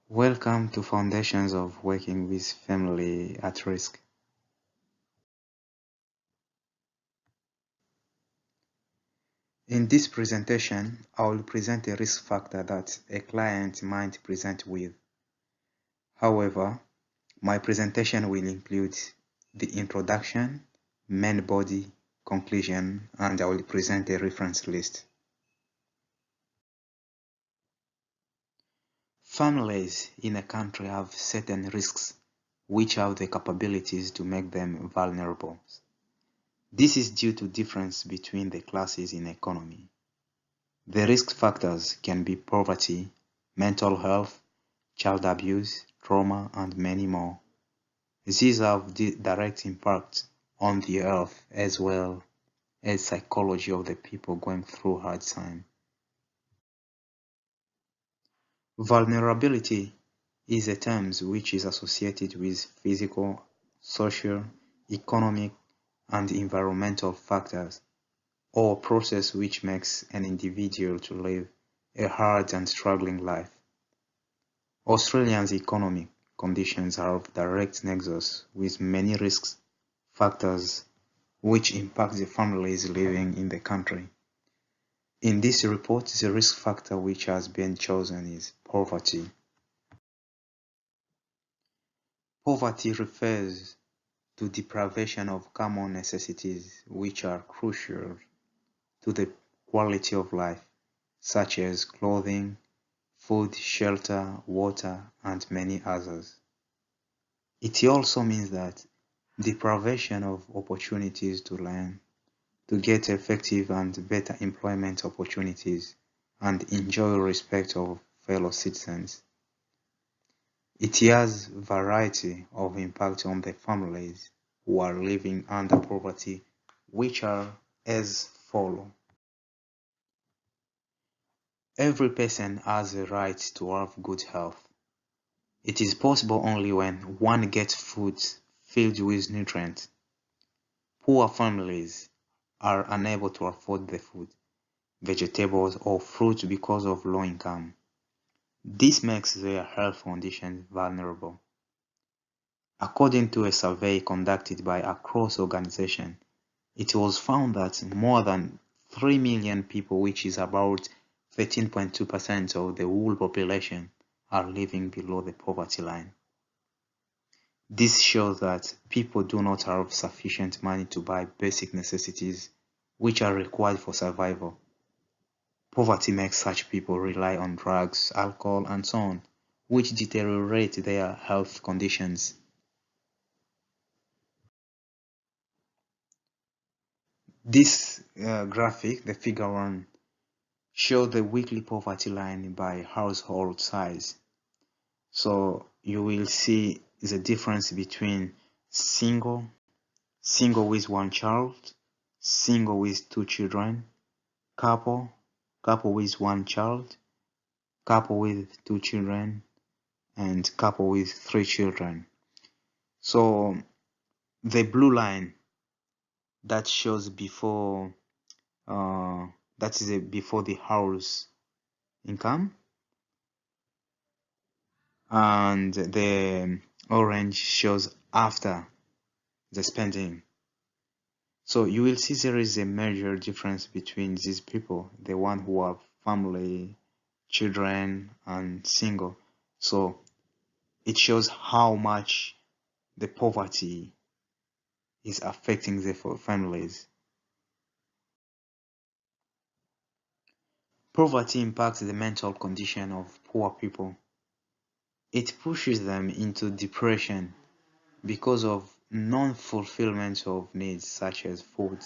Welcome to Foundations of Working with Family at Risk. In this presentation, I will present a risk factor that a client might present with. However, my presentation will include the introduction, main body, conclusion, and I will present a reference list. Families in a country have certain risks which have the capabilities to make them vulnerable. This is due to difference between the classes in economy. The risk factors can be poverty, mental health, child abuse, trauma, and many more. These have direct impact on the health as well as psychology of the people going through hard time. Vulnerability is a term which is associated with physical, social, economic, and environmental factors, or process which makes an individual to live a hard and struggling life. Australia's economic conditions are of direct nexus with many risk factors which impact the families living in the country. In this report, the risk factor which has been chosen is poverty. Poverty refers to deprivation of common necessities which are crucial to the quality of life, such as clothing, food, shelter, water, and many others. It also means that deprivation of opportunities to learn, to get effective and better employment opportunities, and enjoy respect of fellow citizens. It has variety of impact on the families who are living under poverty, which are as follow. Every person has a right to have good health. It is possible only when one gets foods filled with nutrients. Poor families are unable to afford the food, vegetables, or fruit because of low income. This makes their health conditions vulnerable. According to a survey conducted by a cross organization, it was found that more than 3 million people, which is about 13.2% of the whole population, are living below the poverty line. This shows that people do not have sufficient money to buy basic necessities which are required for survival. Poverty makes such people rely on drugs, alcohol, and so on, which deteriorate their health conditions. This graphic, the figure 1, shows the weekly poverty line by household size. So you will see the difference between single with one child, single with 2 children, couple with one child, couple with 2 children, and couple with 3 children. So the blue line that shows before that is before the house income, and the orange shows after the spending. So you will see there is a major difference between these people, the one who have family, children, and single. So it shows how much the poverty is affecting the families. Poverty impacts the mental condition of poor people. It pushes them into depression because of non-fulfillment of needs such as food,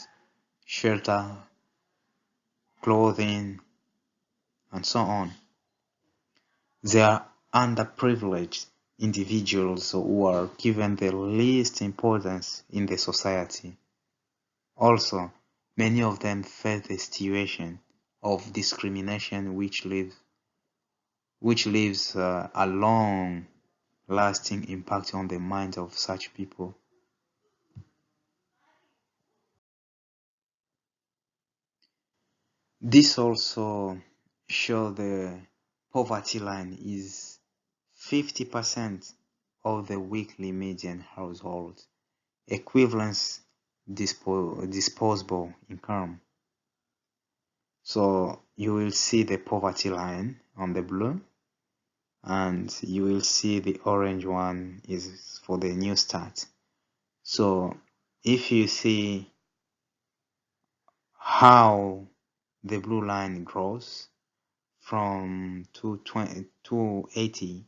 shelter, clothing, and so on. They are underprivileged individuals who are given the least importance in the society. Also, many of them face the situation of discrimination which leaves a long lasting impact on the minds of such people. This also shows the poverty line is 50% of the weekly median household equivalents disposable income. So you will see the poverty line on the blue, and you will see the orange one is for the new start. So if you see how the blue line grows from 280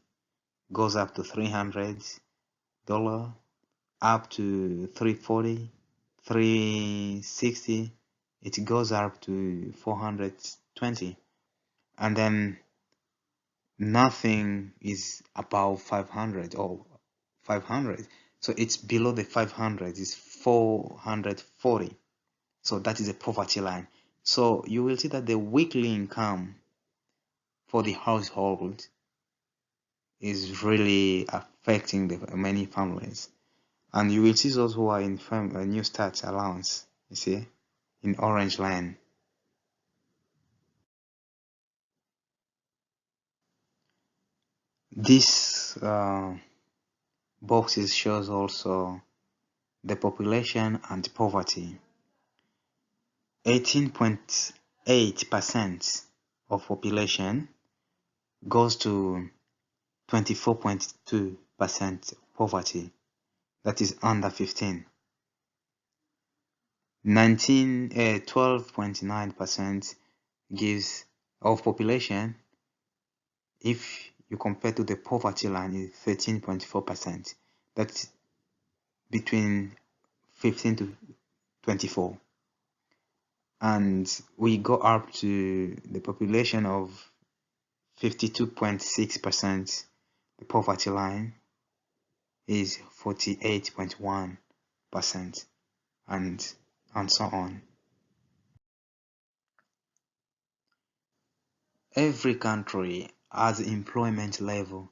goes up to $300, up to 340, 360, it goes up to 420, and then nothing is above 500 or 500. So it's below the 500, it's 440. So that is a poverty line. So you will see that the weekly income for the household is really affecting the many families. And you will see those who are in New Start allowance, you see, in orange line. This boxes shows also the population and poverty. 18.8% of population goes to 24.2% poverty, that is under 15. 12.9% gives of population, if you compare to the poverty line, is 13.4%. That's between 15 to 24. And we go up to the population of 52.6%, the poverty line is 48.1%, and so on. Every country has employment level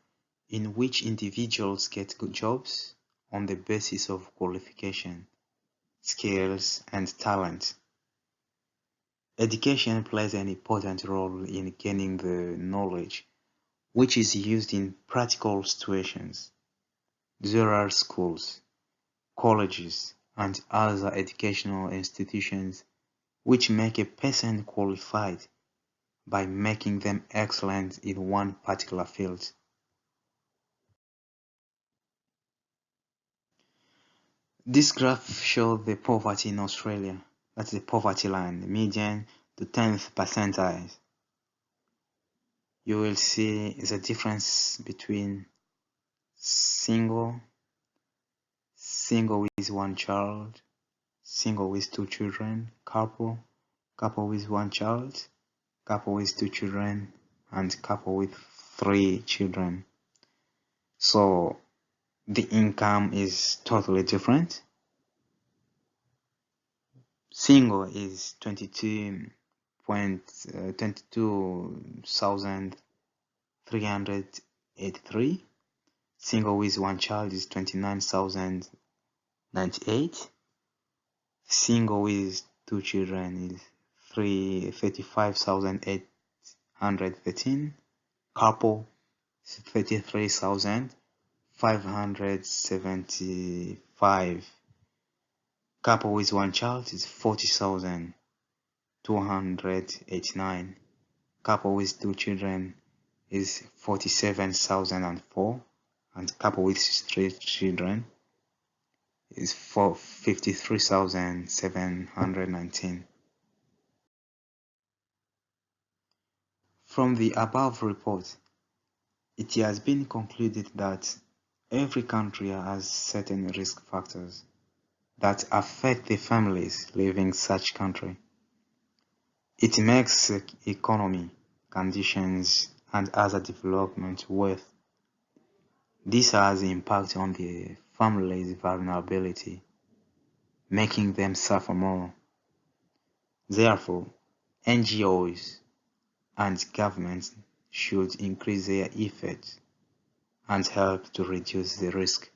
in which individuals get good jobs on the basis of qualification, skills, and talent. Education plays an important role in gaining the knowledge which is used in practical situations. There are schools, colleges, and other educational institutions which make a person qualified by making them excellent in one particular field. This graph shows the poverty in Australia. That's the poverty line, the median to 10th percentile. You will see the difference between single with one child, single with two children, couple with one child, couple with two children, and couple with 3 children. So the income is totally different. Single is 22,383. Single with one child is 29,098. Single with two children is 35,813. Couple 33,575. Couple with one child is 40,289. Couple with two children is 47,004, and couple with 3 children is 53,719. From the above report, it has been concluded that every country has certain risk factors that affect the families living such country. It makes economy, conditions, and other development worth. This has impact on the family's vulnerability, making them suffer more. Therefore, NGOs and governments should increase their efforts and help to reduce the risk.